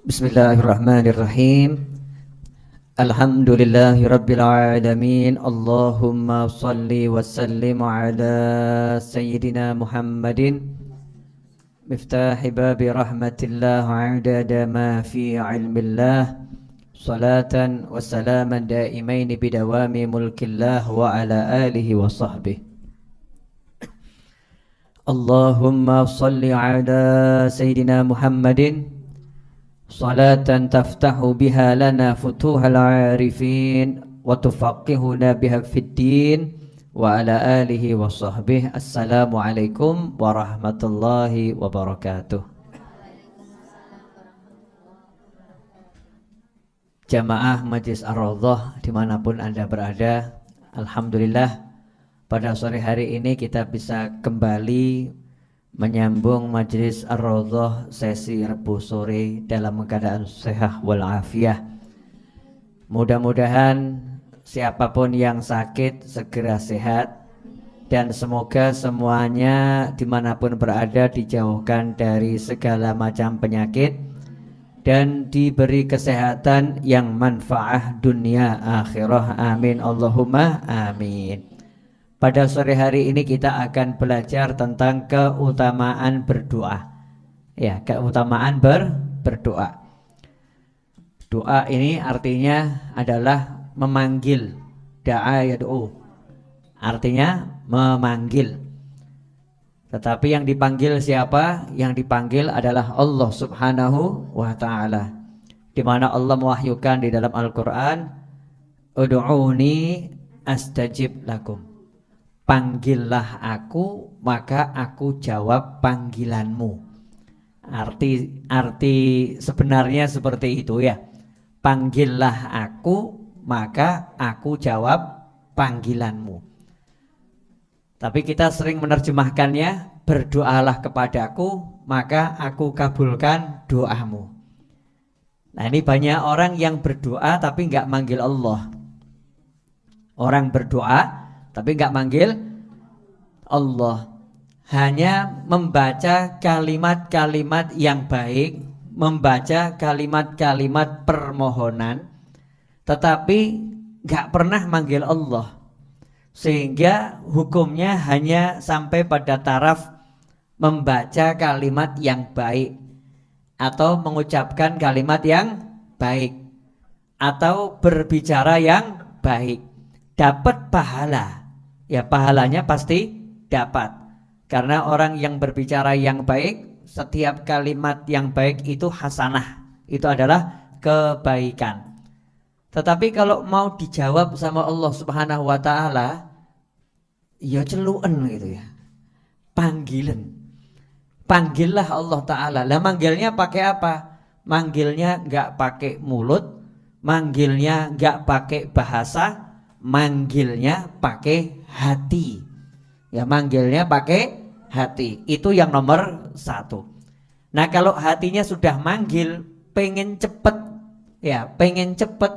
Bismillahirrahmanirrahim. Alhamdulillahi rabbil alamin. Allahumma salli wa sallim ala sayyidina Muhammadin miftahi babi rahmatillah adada ma fi ilmillah, salatan wa salaman daimaini bidawami mulkillah wa ala alihi wa sahbihi. Allahumma salli ala sayyidina Muhammadin salatan taftahu biha lana futuhal arifin wa tufaqihuna biha fid din wa ala alihi wa sahbihi. Assalamualaikum warahmatullahi wabarakatuh. Jamaah Majlis Ar-Raudhah dimanapun Anda berada, alhamdulillah pada sore hari ini kita bisa kembali menyambung Majlis Ar-Raudhah sesi Rebu sore dalam keadaan sehat walafiat. Mudah-mudahan siapapun yang sakit segera sehat, dan semoga semuanya dimanapun berada dijauhkan dari segala macam penyakit dan diberi kesehatan yang manfaat dunia akhirah. Amin Allahumma amin. Pada sore hari ini kita akan belajar tentang keutamaan berdoa. Ya, keutamaan berdoa. Doa ini artinya adalah memanggil. Da'a yad'u. Artinya memanggil. Tetapi yang dipanggil siapa? Yang dipanggil adalah Allah Subhanahu wa ta'ala. Di mana Allah mewahyukan di dalam Al-Qur'an, "Ud'uni astajib lakum." Panggillah aku, maka aku jawab panggilanmu. Arti sebenarnya seperti itu ya. Panggillah aku, maka aku jawab panggilanmu. Tapi kita sering menerjemahkannya, berdoalah kepadaku, maka aku kabulkan doamu. Nah, ini banyak orang yang berdoa tapi nggak manggil Allah. Orang berdoa tapi nggak manggil Allah, hanya membaca kalimat-kalimat yang baik, membaca kalimat-kalimat permohonan, tetapi nggak pernah manggil Allah, sehingga hukumnya hanya sampai pada taraf membaca kalimat yang baik atau mengucapkan kalimat yang baik atau berbicara yang baik, dapat pahala. Ya, pahalanya pasti dapat. Karena orang yang berbicara yang baik, setiap kalimat yang baik itu hasanah. Itu adalah kebaikan. Tetapi kalau mau dijawab sama Allah Subhanahu wa ta'ala, ya celuen gitu ya. Panggilan. Panggillah Allah ta'ala. Lah manggilnya pakai apa? Manggilnya enggak pakai mulut, manggilnya enggak pakai bahasa, manggilnya pakai hati. Ya, manggilnya pakai hati. Itu yang nomor satu. Nah, kalau hatinya sudah manggil, pengen cepet, ya pengen cepet,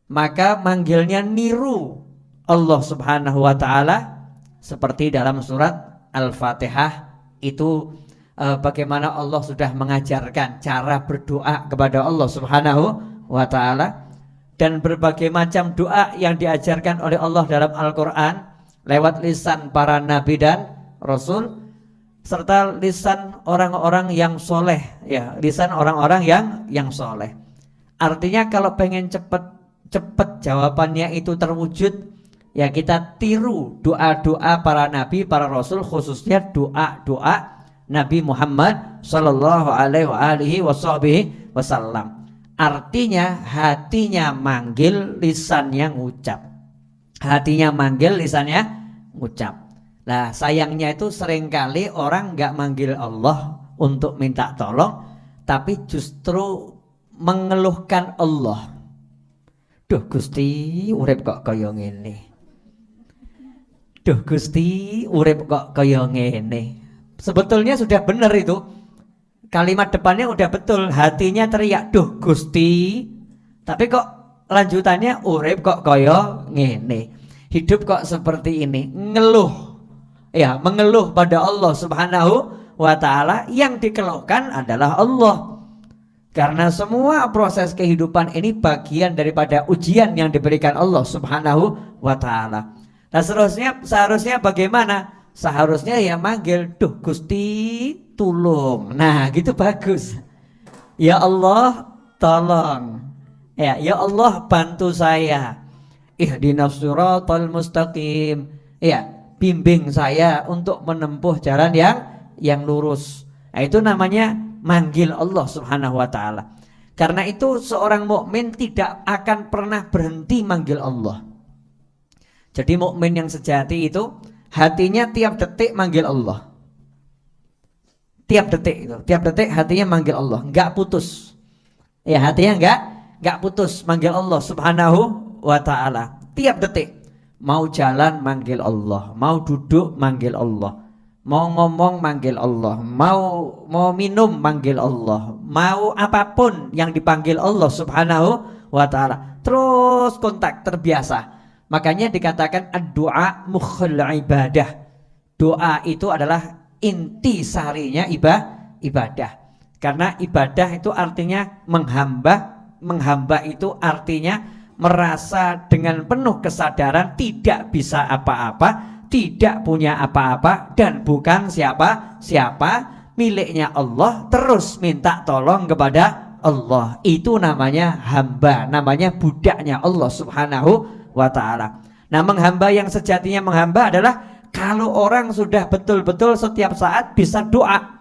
maka manggilnya niru Allah Subhanahu wa ta'ala. Seperti dalam surat Al-Fatihah itu, bagaimana Allah sudah mengajarkan cara berdoa kepada Allah Subhanahu wa ta'ala. Dan berbagai macam doa yang diajarkan oleh Allah dalam Al-Quran lewat lisan para nabi dan rasul, serta lisan orang-orang yang soleh, ya, lisan orang-orang yang soleh. Artinya kalau pengen cepet jawabannya itu terwujud, ya kita tiru doa-doa para nabi, para rasul, khususnya doa-doa Nabi Muhammad sallallahu alaihi wasallam. Artinya hatinya manggil, lisannya ngucap. Hatinya manggil, lisannya ngucap. Nah, sayangnya itu seringkali orang nggak manggil Allah untuk minta tolong, tapi justru mengeluhkan Allah. Duh Gusti, urip kok kaya ngene. Duh Gusti, urip kok kaya ngene. Sebetulnya sudah benar itu. Kalimat depannya udah betul, hatinya teriak duh Gusti, tapi kok lanjutannya urip kok kaya ngene, hidup kok seperti ini, ngeluh. Ya, mengeluh pada Allah Subhanahu wa ta'ala. Yang dikeluhkan adalah Allah. Karena semua proses kehidupan ini bagian daripada ujian yang diberikan Allah Subhanahu wa ta'ala. Nah seharusnya bagaimana? Seharusnya ya manggil, duh Gusti tulung. Nah gitu bagus. Ya Allah tolong. Ya Allah bantu saya. Ihdinas siratal mustaqim. Ya, bimbing saya untuk menempuh jalan yang lurus. Nah, itu namanya manggil Allah Subhanahu wa ta'ala. Karena itu seorang mukmin tidak akan pernah berhenti manggil Allah. Jadi mukmin yang sejati itu hatinya tiap detik manggil Allah. Tiap detik hatinya manggil Allah, enggak putus. Ya, hatinya enggak putus manggil Allah Subhanahu wa ta'ala. Tiap detik mau jalan manggil Allah, mau duduk manggil Allah, mau ngomong manggil Allah, mau minum manggil Allah, mau apapun yang dipanggil Allah Subhanahu wa ta'ala, terus kontak, terbiasa. Makanya dikatakan ad-du'a mukhul ibadah. Doa itu adalah inti sarinya ibadah. Karena ibadah itu artinya menghamba itu artinya merasa dengan penuh kesadaran tidak bisa apa-apa, tidak punya apa-apa, dan bukan siapa-siapa, miliknya Allah, terus minta tolong kepada Allah. Itu namanya hamba, namanya budaknya Allah Subhanahu wa ta'ala. Nah, menghamba yang sejatinya menghamba adalah kalau orang sudah betul-betul setiap saat bisa doa.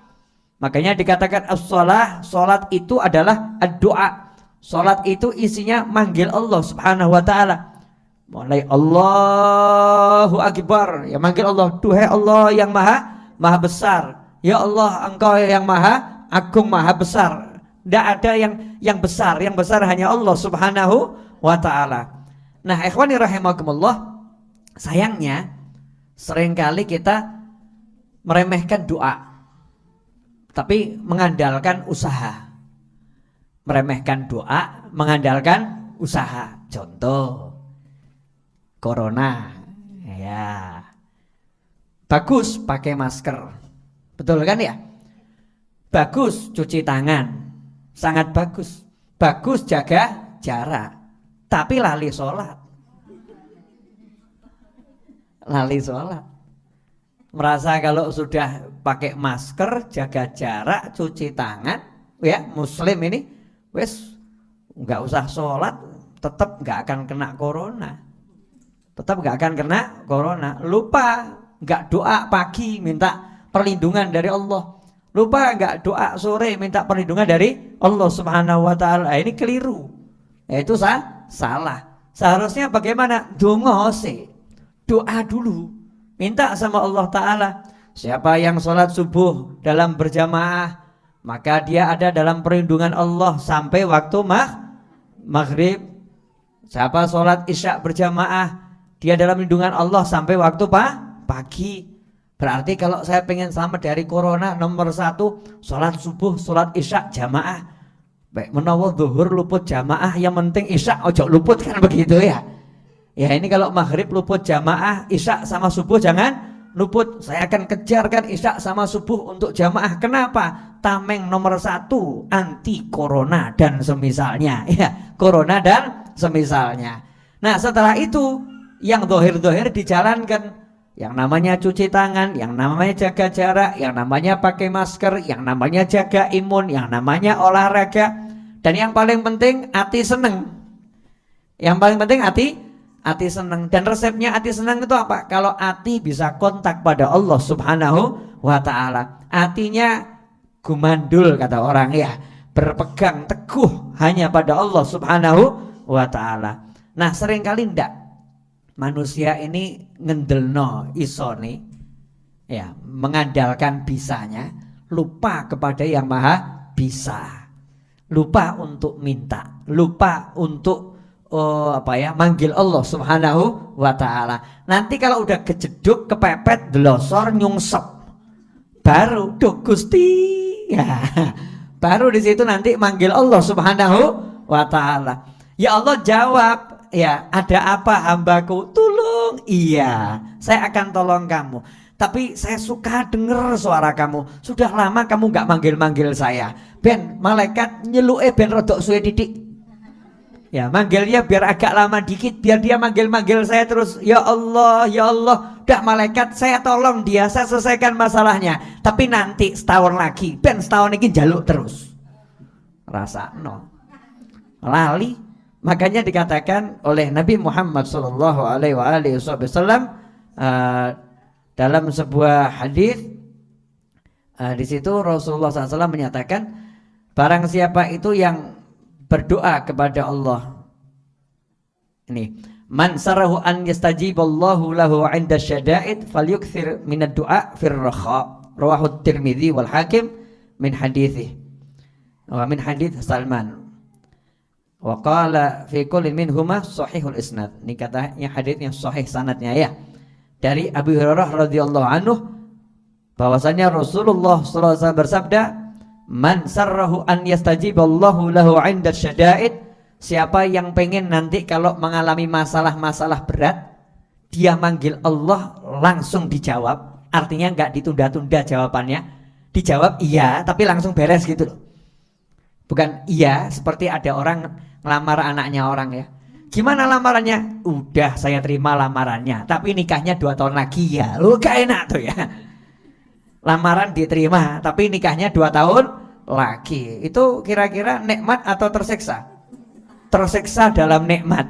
Makanya dikatakan as-shalah, salat itu adalah ad-doa. Salat itu isinya manggil Allah Subhanahu wa ta'ala. Mulai Allahu Akbar, ya manggil Allah, duhai Allah yang maha besar. Ya Allah, Engkau yang maha agung, maha besar. Tidak ada yang besar, yang besar hanya Allah Subhanahu wa ta'ala. Nah, ikhwani rahimakumullah, sayangnya seringkali kita meremehkan doa, tapi mengandalkan usaha. Meremehkan doa, mengandalkan usaha. Contoh corona, ya bagus pakai masker, betul kan ya? Bagus cuci tangan, sangat bagus. Bagus jaga jarak, tapi lali sholat. Lali sholat. Merasa kalau sudah pakai masker, jaga jarak, cuci tangan, ya muslim ini, wes nggak usah sholat, tetap nggak akan kena corona. Tetap nggak akan kena corona. Lupa nggak doa pagi minta perlindungan dari Allah. Lupa nggak doa sore minta perlindungan dari Allah Subhanahu wa ta'ala. Ini keliru. Itu salah. Seharusnya bagaimana? Doa dulu. Minta sama Allah Ta'ala. Siapa yang sholat subuh dalam berjamaah, maka dia ada dalam perlindungan Allah sampai waktu maghrib. Siapa sholat isya berjamaah, dia dalam lindungan Allah sampai waktu pagi. Berarti kalau saya pengen selamat dari corona, nomor 1 sholat subuh, sholat isya jamaah. Baik menawa zuhur luput jamaah, yang penting isya ojo luput, kan begitu ya. Ya ini kalau maghrib luput jamaah, isya sama subuh jangan luput. Saya akan kejarkan isya sama subuh untuk jamaah. Kenapa? Tameng nomor 1 anti corona dan semisalnya. Ya, corona dan semisalnya. Nah setelah itu yang dohir-dohir dijalankan. Yang namanya cuci tangan, yang namanya jaga jarak, yang namanya pakai masker, yang namanya jaga imun, yang namanya olahraga. Dan yang paling penting hati seneng. Yang paling penting hati seneng. Dan resepnya hati seneng itu apa? Kalau hati bisa kontak pada Allah Subhanahu wa ta'ala, hatinya gumandul kata orang ya, berpegang teguh hanya pada Allah Subhanahu wa ta'ala. Nah seringkali ndak manusia ini ngendelno isone, ya mengandalkan bisanya, lupa kepada yang maha bisa, lupa untuk minta, lupa untuk manggil Allah Subhanahu wa ta'ala. Nanti kalau udah kejeduk, kepepet, delosor, nyungsep, baru duh Gusti ya, baru di situ nanti manggil Allah Subhanahu wa ta'ala. Ya Allah jawab, ya ada apa hambaku, tolong. Iya, saya akan tolong kamu. Tapi saya suka dengar suara kamu. Sudah lama kamu nggak manggil-manggil saya. Ben, malaikat nyeluke ben rodok suwe titik. Ya, manggilnya biar agak lama dikit, biar dia manggil-manggil saya terus. Ya Allah, ya Allah. Udah malaikat, saya tolong dia, saya selesaikan masalahnya. Tapi nanti setahun lagi, ben setahun ini jaluk terus. Rasa no. Lali. Makanya dikatakan oleh Nabi Muhammad SAW dalam sebuah hadis, di situ Rasulullah SAW menyatakan, barang siapa itu yang berdoa kepada Allah, ini, man sarahu an yastajiballahu lahu 'inda syada'id falyukthir minad du'a fir rakha, rawahu Tirmidzi wal Hakim min hadithi wa min hadits Salman. Wa qala fi kullin minhuma sahihul isnad. Ini katanya hadisnya sahih sanadnya ya. Dari Abu Hurairah radhiyallahu anhu bahwasanya Rasulullah sallallahu alaihi wasallam bersabda, man sarrahu an yastajiballahu lahu 'inda syada'id, siapa yang pengen nanti kalau mengalami masalah-masalah berat dia manggil Allah langsung dijawab, artinya enggak ditunda-tunda jawabannya, dijawab iya tapi langsung beres gitu loh. Bukan iya seperti ada orang ngelamar anaknya orang ya. Gimana lamarannya? Udah saya terima lamarannya, tapi nikahnya 2 tahun lagi ya. Lu gak enak tuh ya. Lamaran diterima, tapi nikahnya 2 tahun lagi. Itu kira-kira nikmat atau tersiksa? Tersiksa dalam nikmat.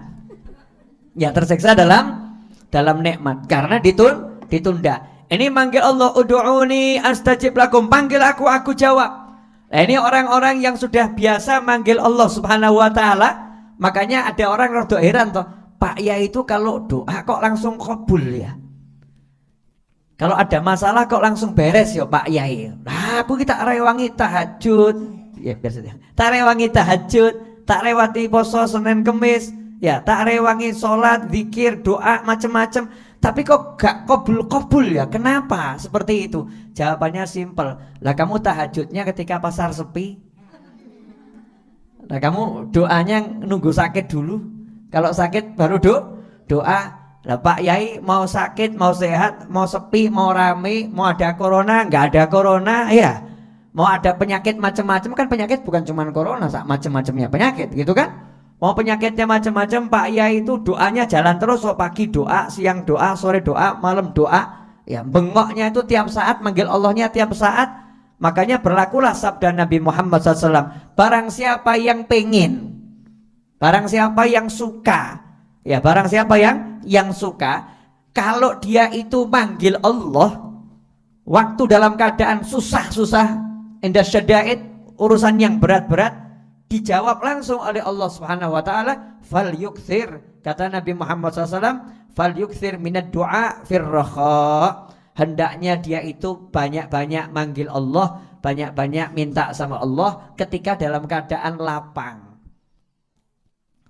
Ya, tersiksa dalam nikmat karena ditunda. Ini manggil Allah, ud'uni astajib lakum, panggil aku jawab. Nah, ini orang-orang yang sudah biasa manggil Allah Subhanahu wa taala. Makanya ada orang rada heran toh, Pak Yai itu kalau doa kok langsung kabul ya. Kalau ada masalah kok langsung beres ya Pak Yai. Nah, aku kita rewangi tahajud. Ya biasanya. Tak rewangi tahajud, tak rewati poso Senin Kemis, ya, tak rewangi sholat, zikir, doa macam-macam. Tapi kok gak kabul ya? Kenapa seperti itu? Jawabannya simpel. Lah kamu tahajudnya ketika pasar sepi. Nah kamu doanya nunggu sakit dulu. Kalau sakit baru doa. Lah Pak Yai mau sakit, mau sehat, mau sepi, mau rame, mau ada corona, nggak ada corona, ya. Mau ada penyakit macam-macam, kan penyakit bukan cuma corona, macam-macamnya penyakit, gitu kan? Mau penyakitnya macam-macam, Pak Yai itu doanya jalan terus. Pagi doa, siang doa, sore doa, malam doa. Ya, bengoknya itu tiap saat, manggil Allahnya tiap saat. Makanya berlakulah sabda Nabi Muhammad SAW, barang siapa yang pengen, barang siapa yang suka, ya barang siapa yang suka, kalau dia itu manggil Allah waktu dalam keadaan susah-susah, inda syada'id, urusan yang berat-berat, dijawab langsung oleh Allah Subhanahu wa taala, fal yukthir, kata Nabi Muhammad SAW, fal yukthir minad du'a fir rakha. Hendaknya dia itu banyak-banyak manggil Allah, banyak-banyak minta sama Allah ketika dalam keadaan lapang.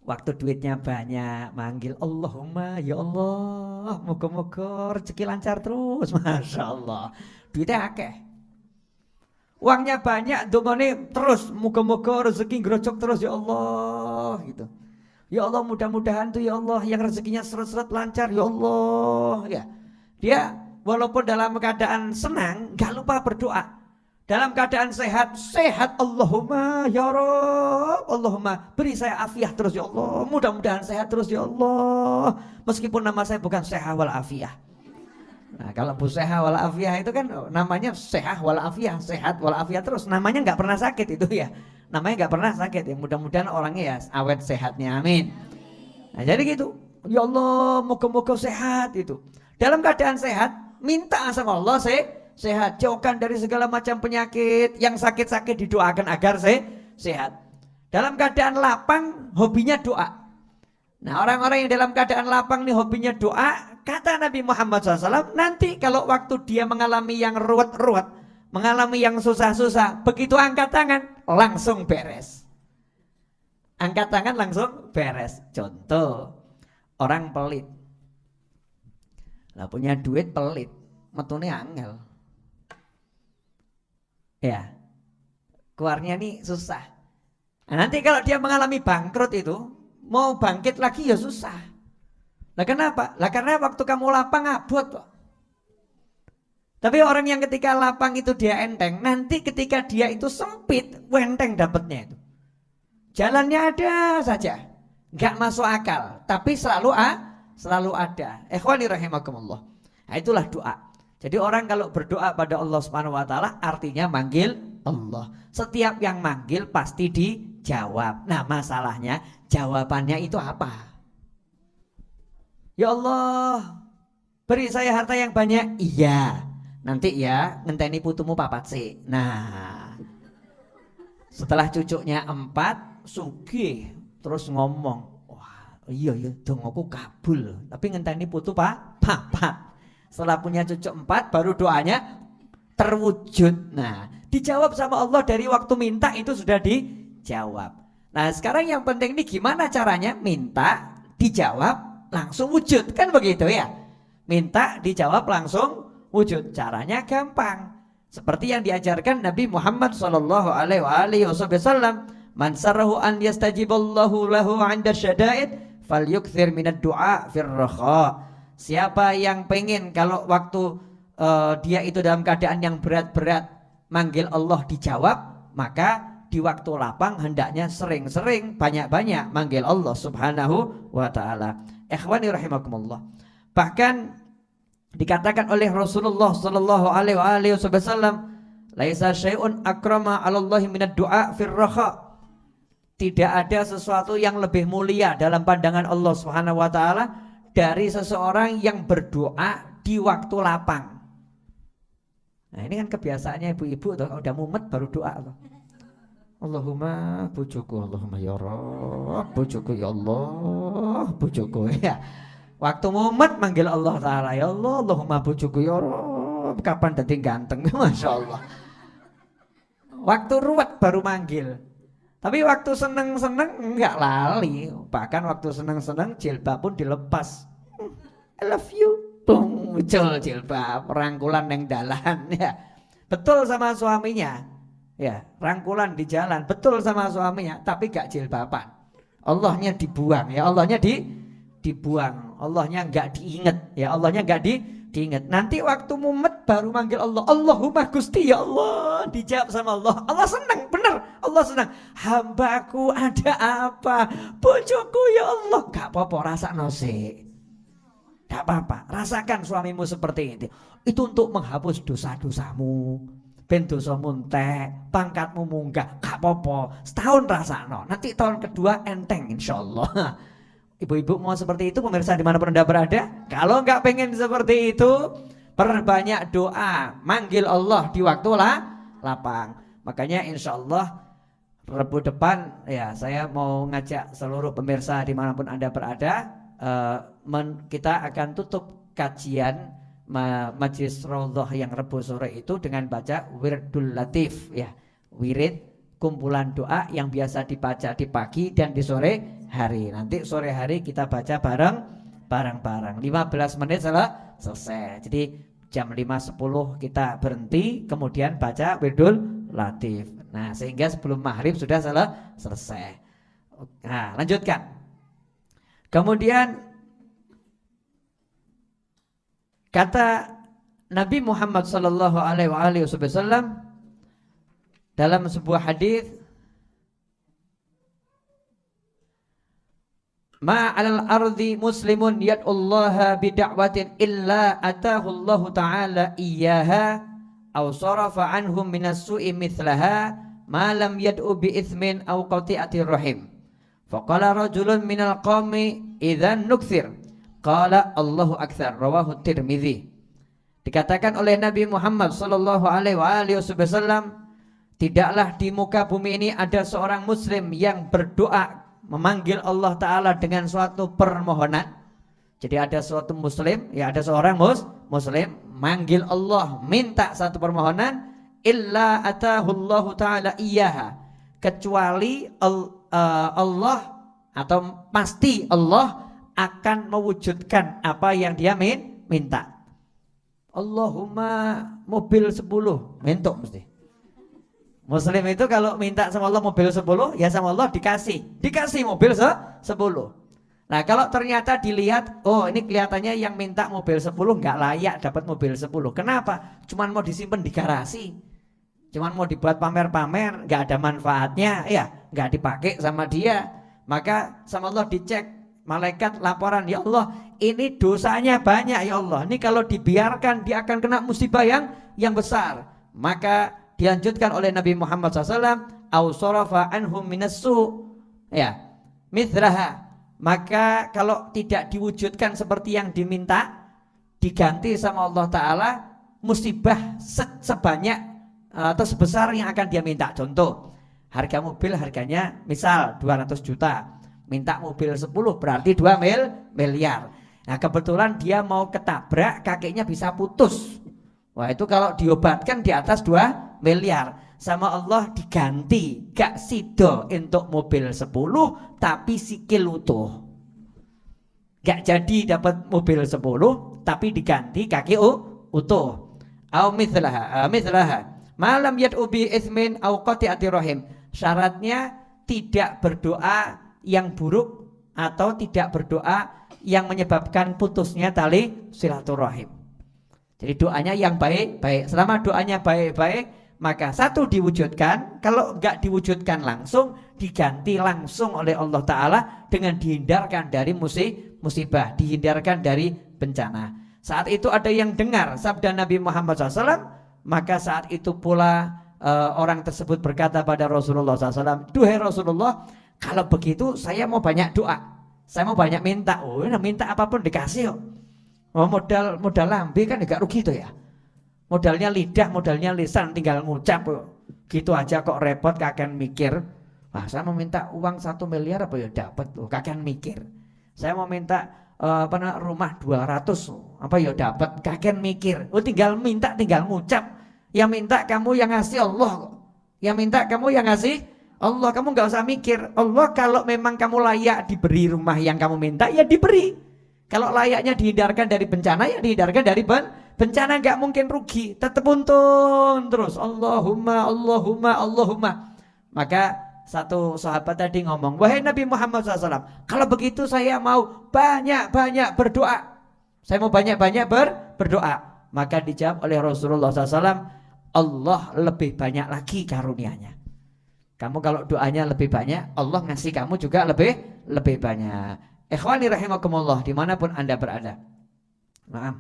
Waktu duitnya banyak, manggil Allahumma ya Allah, moga-moga rezeki lancar terus, masya Allah. Duitnya akeh, uangnya banyak, dongane terus, moga-moga rezeki ngerocok terus ya Allah, gitu. Ya Allah, mudah-mudahan tuh ya Allah yang rezekinya seret-seret lancar ya Allah, ya. Dia walaupun dalam keadaan senang, gak lupa berdoa. Dalam keadaan sehat, sehat Allahumma ya Rabb, Allahumma beri saya afiah terus ya Allah, mudah-mudahan sehat terus ya Allah, meskipun nama saya bukan sehat wal afiah. Nah kalau bu sehat wal afiah itu kan namanya sehat wal afiah, sehat wal afiah terus, namanya gak pernah sakit itu ya, namanya gak pernah sakit ya, mudah-mudahan orangnya ya awet sehatnya, amin. Nah jadi gitu, ya Allah moga-moga sehat itu. Dalam keadaan sehat, minta sama Allah sehat, jauhkan dari segala macam penyakit, yang sakit-sakit didoakan agar sehat. Dalam keadaan lapang, hobinya doa. Nah orang-orang yang dalam keadaan lapang nih hobinya doa, kata Nabi Muhammad SAW, nanti kalau waktu dia mengalami yang ruwet-ruwet, mengalami yang susah-susah, begitu angkat tangan langsung beres. Angkat tangan langsung beres. Contoh, orang pelit, lah punya duit pelit, metune angel. Ya, keluarnya nih susah. Nah, nanti kalau dia mengalami bangkrut itu, mau bangkit lagi ya susah. Lah kenapa? Lah karena waktu kamu lapang abot kok. Tapi orang yang ketika lapang itu dia enteng, nanti ketika dia itu sempit, enteng dapatnya itu. Jalannya ada saja, nggak masuk akal, tapi selalu ada. Ikhwani rahimakumullah. Nah, itulah doa. Jadi orang kalau berdoa pada Allah Subhanahu wa taala artinya manggil Allah. Setiap yang manggil pasti dijawab. Nah, masalahnya jawabannya itu apa? Ya Allah, beri saya harta yang banyak. Iya. Nanti ya ngenteni putumu papat sih. Nah, setelah cucunya 4 sugih terus ngomong, wah iya dong aku kabul. Tapi ngenteni putu papat. Setelah punya cucu 4 baru doanya terwujud. Nah, dijawab sama Allah dari waktu minta itu sudah dijawab. Nah, sekarang yang penting ini gimana caranya minta dijawab langsung wujud, kan begitu ya? Minta dijawab langsung wujud. Caranya gampang. Seperti yang diajarkan Nabi Muhammad sallallahu alaihi wasallam, "Man sarahu an yastajiballahu lahu 'inda syada'id falyukthir minad du'a fir rakha." Siapa yang pengen kalau waktu dia itu dalam keadaan yang berat-berat manggil Allah dijawab, maka di waktu lapang hendaknya sering-sering banyak-banyak manggil Allah Subhanahu wa taala. Ikhwani rahimakumullah. Bahkan dikatakan oleh Rasulullah sallallahu alaihi wasallam, "Laisa syai'un akrama 'alallahi minad du'a fir rakha." Tidak ada sesuatu yang lebih mulia dalam pandangan Allah Subhanahu wa taala dari seseorang yang berdoa di waktu lapang. Nah, ini kan kebiasaannya ibu-ibu tuh, udah mumet baru doa tuh. Allahumma bojoku, Allahumma ya Rabb, bojoku ya Allah, bojoku ya. Waktu mumet manggil Allah Ta'ala, ya Allah, Allahumma bojoku ya Rabb, kapan dadi ganteng, Masya Allah. Waktu ruwet baru manggil. Tapi waktu seneng-seneng enggak lali. Bahkan waktu seneng-seneng jilbab pun dilepas. I love you. Bung, muncul jilbab, rangkulan yang dalan ya. Betul sama suaminya. Ya, rangkulan di jalan, betul sama suaminya, tapi gak jilbaban. Allahnya dibuang, ya Allahnya dibuang. Allahnya enggak diinget, ya Allahnya enggak diinget. Nanti waktu mumet baru manggil Allah, Allahumma Gusti ya Allah, dijawab sama Allah. Allah senang, bener, Allah senang. Hambaku ada apa? Bojoku ya Allah, gak apa-apa, rasa nose. Gak apa-apa, rasakan suamimu seperti itu. Itu untuk menghapus dosa-dosamu. Ben dosamu entek, pangkatmu munggah, gak apa-apa. Setahun rasakno, nanti tahun kedua enteng insyaallah. Ibu-ibu mau seperti itu pemirsa dimanapun Anda berada? Kalau nggak pengen seperti itu, perbanyak doa, manggil Allah di waktu lapang. Makanya insya Allah Rabu depan ya saya mau ngajak seluruh pemirsa dimanapun Anda berada, kita akan tutup kajian Majlis Raudhah yang Rabu sore itu dengan baca Wirdul Latif ya, wirid kumpulan doa yang biasa dibaca di pagi dan di sore hari. Nanti sore hari kita baca bareng-bareng 15 menit selesai. Jadi jam 5.10 kita berhenti, kemudian baca Wirdul Latif. Nah, sehingga sebelum maghrib sudah selesai. Nah, lanjutkan. Kemudian kata Nabi Muhammad sallallahu alaihi wasallam dalam sebuah hadis, ma 'alal ardi muslimun yad'ullaha bid'awatin illa atahu Allah taala iyyaha aw sarafa anhum minas su'i mithlaha ma lam yad'u bi itsmin aw qati'atir rahim. Faqala rajulun minal qaumi idzan nukthir. Qala Allahu aktsar, rawahu Tirmidzi. Dikatakan oleh Nabi Muhammad sallallahu alaihi wasallam, tidaklah di muka bumi ini ada seorang muslim yang berdoa memanggil Allah Ta'ala dengan suatu permohonan. Jadi ada suatu muslim, ya ada seorang muslim manggil Allah, minta satu permohonan, illa atahullahu ta'ala iyyaha, kecuali Allah atau pasti Allah akan mewujudkan apa yang dia minta. Allahumma mobil 10, mentok mesti. Muslim itu kalau minta sama Allah mobil 10, ya sama Allah dikasih mobil 10. Nah kalau ternyata dilihat, oh ini kelihatannya yang minta mobil 10 nggak layak dapat mobil 10. Kenapa? Cuman mau disimpan di garasi, cuman mau dibuat pamer-pamer, nggak ada manfaatnya, ya nggak dipakai sama dia. Maka sama Allah dicek, malaikat laporan, ya Allah ini dosanya banyak ya Allah, ini kalau dibiarkan dia akan kena musibah yang besar. Maka dilanjutkan oleh Nabi Muhammad SAW, au sarafa anhum minassu, ya mithraha. Maka kalau tidak diwujudkan seperti yang diminta, diganti sama Allah Ta'ala musibah sebanyak atau sebesar yang akan dia minta. Contoh, harga mobil harganya misal 200 juta, minta mobil 10 berarti 2 miliar. Nah kebetulan dia mau ketabrak, kakinya bisa putus. Wah itu kalau diobatkan di atas 2 miliar. Sama Allah diganti, gak sido untuk mobil 10 tapi sikil utuh. Gak jadi dapat mobil 10 tapi diganti kaki utuh. Au mithlaha, malam yad'u bi itsmin au qati'ati rahim. Syaratnya tidak berdoa yang buruk atau tidak berdoa yang menyebabkan putusnya tali silaturahim. Jadi doanya yang baik-baik. Selama doanya baik-baik, maka satu diwujudkan. Kalau enggak diwujudkan langsung, diganti langsung oleh Allah Ta'ala dengan dihindarkan dari musibah, dihindarkan dari bencana. Saat itu ada yang dengar sabda Nabi Muhammad SAW, maka saat itu pula orang tersebut berkata pada Rasulullah SAW, duhai Rasulullah, kalau begitu saya mau banyak doa, saya mau banyak minta. Oh, minta apapun dikasih kok. Oh, modal lambe kan enggak rugi tuh ya. Modalnya lidah, modalnya lisan, tinggal ngucap gitu aja kok repot, kakek mikir. Wah, saya mau minta uang 1 miliar apa ya dapat loh, kakek mikir. Saya mau minta rumah 200 apa ya dapat, kakek mikir. Oh, tinggal minta, tinggal ngucap. Yang minta kamu, yang ngasih Allah kok. Yang minta kamu, yang ngasih Allah. Kamu nggak usah mikir. Allah kalau memang kamu layak diberi rumah yang kamu minta, ya diberi. Kalau layaknya dihindarkan dari bencana, ya dihindarkan dari bencana. Nggak mungkin rugi, tetap untung terus. Allahumma, Allahumma, Allahumma. Maka satu sahabat tadi ngomong, wahai Nabi Muhammad SAW, kalau begitu saya mau banyak-banyak berdoa. Saya mau banyak-banyak berdoa. Maka dijawab oleh Rasulullah SAW, Allah lebih banyak lagi karunianya. Kamu kalau doanya lebih banyak, Allah ngasih kamu juga lebih banyak. Ikhwani rahimakumullah, dimanapun anda berada. Maaf.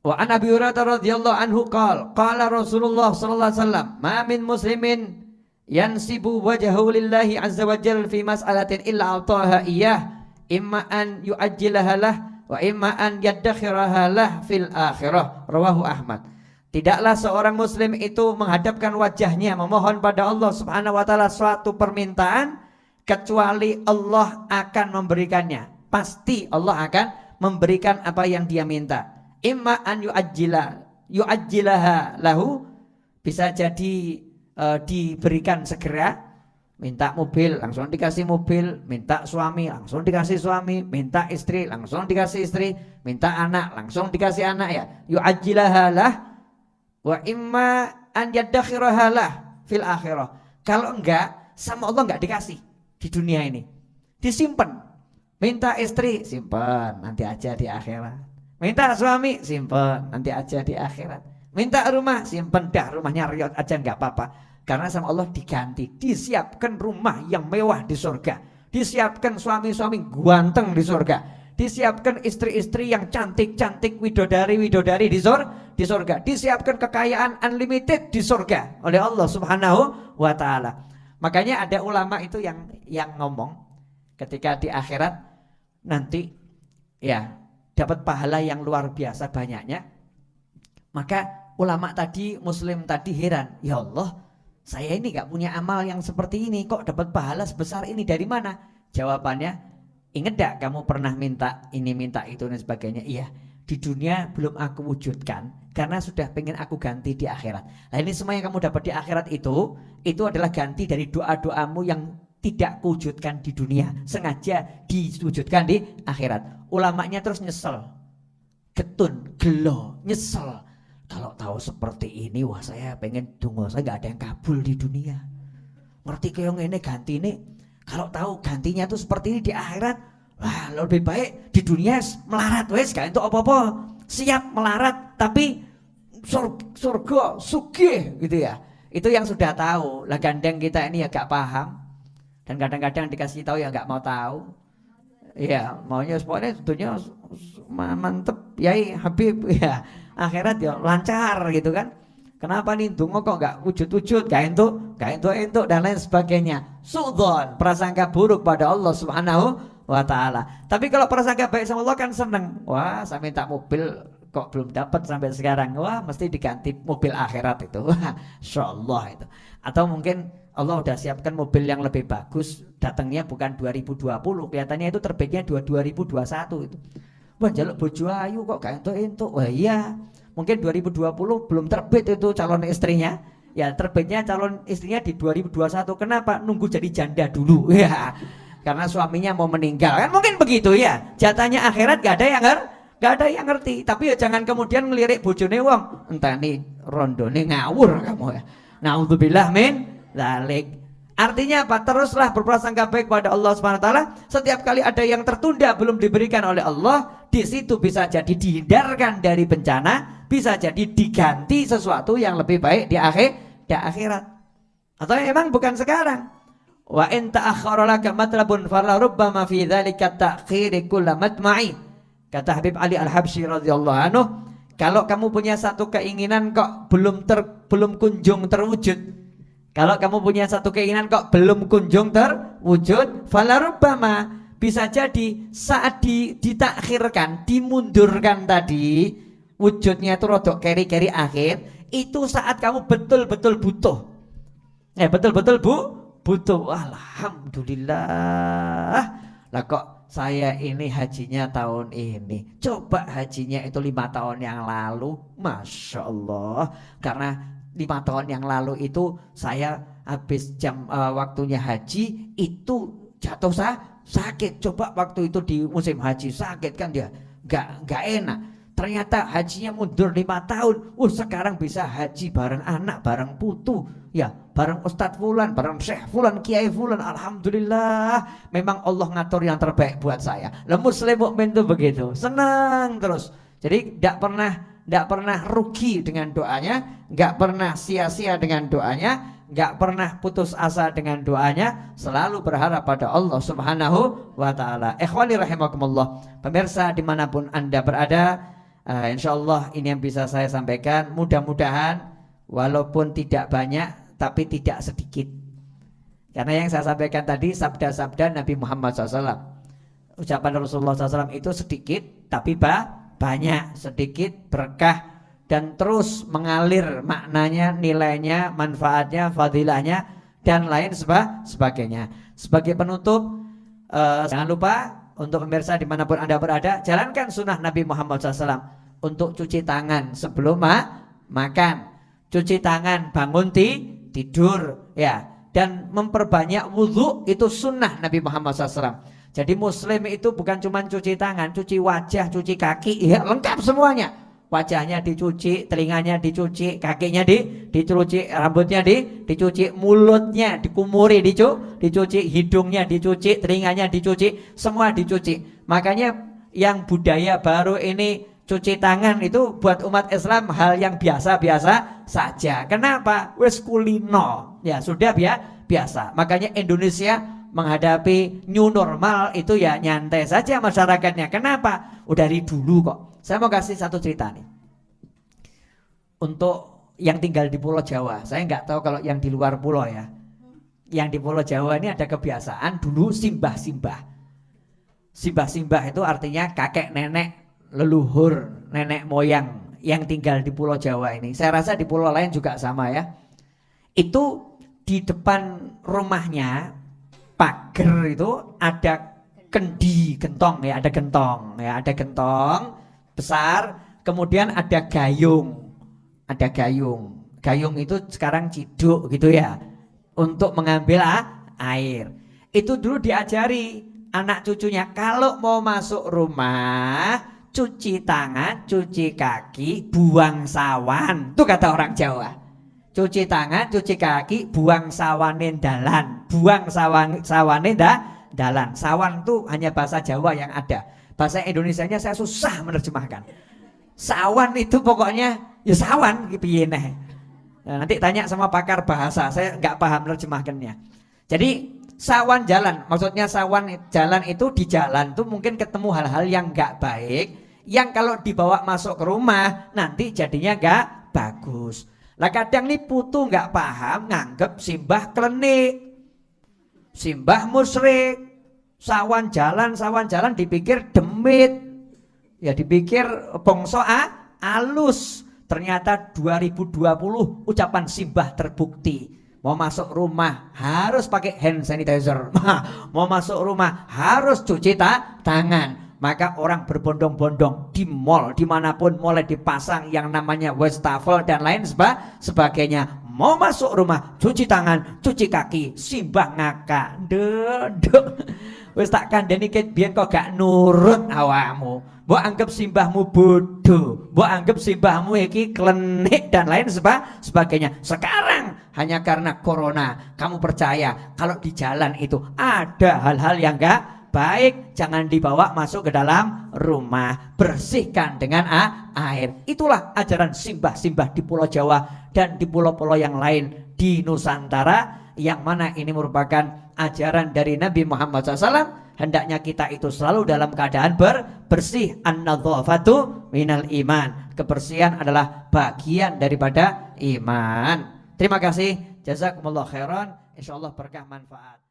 Wa an Abi Hurairah radhiyallahu anhu qala Rasulullah sallallahu alaihi wasallam, ma min muslimin yansibu wajhahu lillahi azza wa jalla fi mas'alatin illa ataha iyyah, imma an yu'ajjilaha lah wa imma an yaddakhiraha lah fil akhirah. Rawahu Ahmad. Tidaklah seorang muslim itu menghadapkan wajahnya memohon pada Allah Subhanahu wa taala suatu permintaan kecuali Allah akan memberikannya. Pasti Allah akan memberikan apa yang dia minta. Imma an yu'ajjilaha lahu, bisa jadi diberikan segera. Minta mobil langsung dikasih mobil, minta suami langsung dikasih suami, minta istri langsung dikasih istri, minta anak langsung dikasih anak, ya. Yu'ajjilaha lah wa imma an yaddakhiraha lah fil akhirah. Kalau enggak, sama Allah enggak dikasih di dunia ini, disimpan. Minta istri, simpan, nanti aja di akhirat. Minta suami, simpan, nanti aja di akhirat. Minta rumah, simpan, dah rumahnya riot aja nggak apa-apa. Karena sama Allah diganti, disiapkan rumah yang mewah di surga, disiapkan suami-suami ganteng di surga, disiapkan istri-istri yang cantik-cantik, widodari-widodari di surga, disiapkan kekayaan unlimited di surga oleh Allah Subhanahu wa taala. Makanya ada ulama itu yang ngomong ketika di akhirat nanti ya dapat pahala yang luar biasa banyaknya. Maka ulama tadi, muslim tadi heran, ya Allah, saya ini gak punya amal yang seperti ini, kok dapat pahala sebesar ini dari mana? Jawabannya, ingat gak kamu pernah minta ini, minta itu dan sebagainya? Iya, di dunia belum aku wujudkan karena sudah pengen aku ganti di akhirat. Nah ini semua yang kamu dapat di akhirat itu adalah ganti dari doa-doamu yang tidak kuwujudkan di dunia, sengaja diwujudkan di akhirat. Ulamanya terus nyesel, getun, gelo, nyesel. Kalau tahu seperti ini, wah saya pengen tunggu, saya gak ada yang kabul di dunia. Ngerti kayak ini ganti ini, Kalau tahu gantinya tuh seperti ini di akhirat, wah lebih baik di dunia melarat wes gak entuk apa-apa, siap melarat tapi surga sugih gitu ya. Itu yang sudah tahu. Lah gandeng kita ini ya gak paham, dan kadang-kadang dikasih tahu ya gak mau tahu. Iya, maunya pokoknya dunia mantep yai Habib ya, akhirat ya lancar gitu kan. Kenapa nih dungo kok gak wujud-wujud, gak entuk dan lain sebagainya. Sudzon, prasangka buruk pada Allah Subhanahu wa taala. Tapi kalau prasangka baik sama Allah kan seneng. Wah, saya minta mobil kok belum dapat sampai sekarang. Wah, mesti diganti mobil akhirat itu. Wah, insyaallah itu. Atau mungkin Allah udah siapkan mobil yang lebih bagus, datangnya bukan 2020, kelihatannya itu terbitnya 2021 itu. Wah, jaluk bojo ayu kok gak entuk-entuk. Wah iya, mungkin 2020 belum terbit itu calon istrinya. Ya terbitnya calon istrinya di 2021. Kenapa? Nunggu jadi janda dulu ya. Karena suaminya mau meninggal. Kan mungkin begitu ya. Jatahnya akhirat gak ada yang ngerti. Tapi ya jangan kemudian ngelirik bojone wong. Entah nih rondone ngawur kamu ya. Naudzubillah min dzalik. Artinya apa? Teruslah berprasangka baik pada Allah Subhanahu wa taala. Setiap kali ada yang tertunda belum diberikan oleh Allah, di situ bisa jadi dihindarkan dari bencana, bisa jadi diganti sesuatu yang lebih baik di akhirat. Atau emang bukan sekarang. Wa in ta'akhkhara laka matlabun fala rubbama fi dzalika ta'khiri kullu matma'i. Kata Habib Ali Al-Habsyi radhiyallahu anhu, kalau kamu punya satu keinginan kok belum kunjung terwujud. Kalau kamu punya satu keinginan kok belum kunjung terwujud, fala rubbama, bisa jadi saat ditakhirkan, dimundurkan tadi, wujudnya itu rodok keri-keri akhir, itu saat kamu betul-betul butuh. Betul-betul butuh. Alhamdulillah. Lah kok saya ini hajinya tahun ini, coba hajinya itu 5 tahun yang lalu, Masya Allah. Karena 5 tahun yang lalu itu saya habis waktunya haji itu jatuh sakit. Coba waktu itu di musim haji sakit kan dia gak enak. Ternyata hajinya mundur 5 tahun. Sekarang bisa haji bareng anak, bareng putu, ya, bareng Ustadz Fulan, bareng Syekh Fulan, Kiai Fulan. Alhamdulillah, memang Allah ngatur yang terbaik buat saya. Lah muslim mukmin itu begitu, senang terus. Jadi tidak pernah rugi dengan doanya, nggak pernah sia-sia dengan doanya, nggak pernah putus asa dengan doanya, selalu berharap pada Allah Subhanahu wa taala. Ikhwani rahimakumullah, pemirsa dimanapun Anda berada, insyaallah ini yang bisa saya sampaikan. Mudah-mudahan walaupun tidak banyak tapi tidak sedikit. Karena yang saya sampaikan tadi sabda-sabda Nabi Muhammad SAW, ucapan Rasulullah SAW itu sedikit tapi banyak, sedikit berkah dan terus mengalir maknanya, nilainya, manfaatnya, fadilahnya dan lain sebagainya. Sebagai penutup, jangan lupa untuk pemirsa dimanapun Anda berada, jalankan sunnah Nabi Muhammad SAW untuk cuci tangan sebelum makan, cuci tangan bangun tidur, ya, dan memperbanyak wudhu itu sunnah Nabi Muhammad SAW. Jadi muslim itu bukan cuma cuci tangan, cuci wajah, cuci kaki, ya lengkap semuanya. Wajahnya dicuci, telinganya dicuci, kakinya dicuci, rambutnya dicuci, mulutnya dikumuri dicuci, hidungnya dicuci, telinganya dicuci, semua dicuci. Makanya yang budaya baru ini cuci tangan itu buat umat Islam hal yang biasa-biasa saja. Kenapa? Wes kulino, ya sudah biasa. Makanya Indonesia menghadapi new normal itu ya nyantai saja masyarakatnya. Kenapa? Udah dari dulu kok. Saya mau kasih satu cerita nih. Untuk yang tinggal di Pulau Jawa, saya nggak tahu kalau yang di luar pulau ya. Yang di Pulau Jawa ini ada kebiasaan dulu simbah-simbah. Simbah-simbah itu artinya kakek nenek, leluhur, nenek moyang yang tinggal di Pulau Jawa ini. Saya rasa di pulau lain juga sama ya. Itu di depan rumahnya pagar itu ada gentong ya, ada gentong besar, kemudian ada gayung. Gayung itu sekarang ciduk gitu ya, untuk mengambil air. Itu dulu diajari anak cucunya kalau mau masuk rumah cuci tangan, cuci kaki, buang sawan. Itu kata orang Jawa. cuci tangan, cuci kaki, buang sawane dalan, buang sawane dalan. Sawan itu hanya bahasa Jawa yang ada. Bahasa Indonesianya saya susah menerjemahkan. Sawan itu pokoknya ya sawan piye neh. Nah, nanti tanya sama pakar bahasa, saya nggak paham menerjemahkannya. Jadi sawan jalan, maksudnya sawan jalan itu di jalan tuh mungkin ketemu hal-hal yang nggak baik, yang kalau dibawa masuk ke rumah nanti jadinya nggak bagus. Lah kadang nih putu nggak paham, nganggep simbah klenik, simbah musyrik, sawan jalan dipikir demit, ya dipikir bongso alus. Ternyata 2020 ucapan simbah terbukti. Mau masuk rumah harus pakai hand sanitizer, mau masuk rumah harus cuci tangan. Maka orang berbondong-bondong di mall, dimanapun mulai dipasang yang namanya wastafel dan lain sebagainya. Mau masuk rumah cuci tangan, cuci kaki, simbah ngakak. Dedek. Wis tak kandhani ket biyen kok gak nurut awakmu. Mbok anggap simbahmu bodoh, mbok anggap simbahmu iki klenik dan lain sebagainya. Sekarang hanya karena corona kamu percaya kalau di jalan itu ada hal-hal yang gak baik, jangan dibawa masuk ke dalam rumah. Bersihkan dengan air. Itulah ajaran simbah-simbah di Pulau Jawa dan di pulau-pulau yang lain di Nusantara, yang mana ini merupakan ajaran dari Nabi Muhammad SAW. Hendaknya kita itu selalu dalam keadaan bersih. An-nadzafatu minal iman. Kebersihan adalah bagian daripada iman. Terima kasih. Jazakumullah khairan. Insyaallah berkah manfaat.